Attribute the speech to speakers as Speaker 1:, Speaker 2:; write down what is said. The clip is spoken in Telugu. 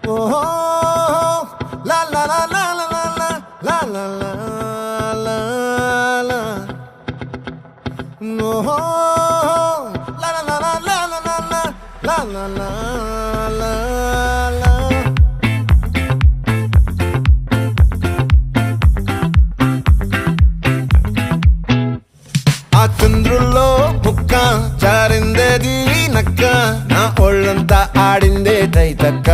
Speaker 1: ఓహో లా లా లా లా లా లా లా లా లా లా ఓహో లా లా లా లా లా లా లా లా లా లా లా ఆ చంద్రుల్లో ముక్క జారిందేది నక్క నా ఒళ్ళంతా ఆడిందే తైతక్క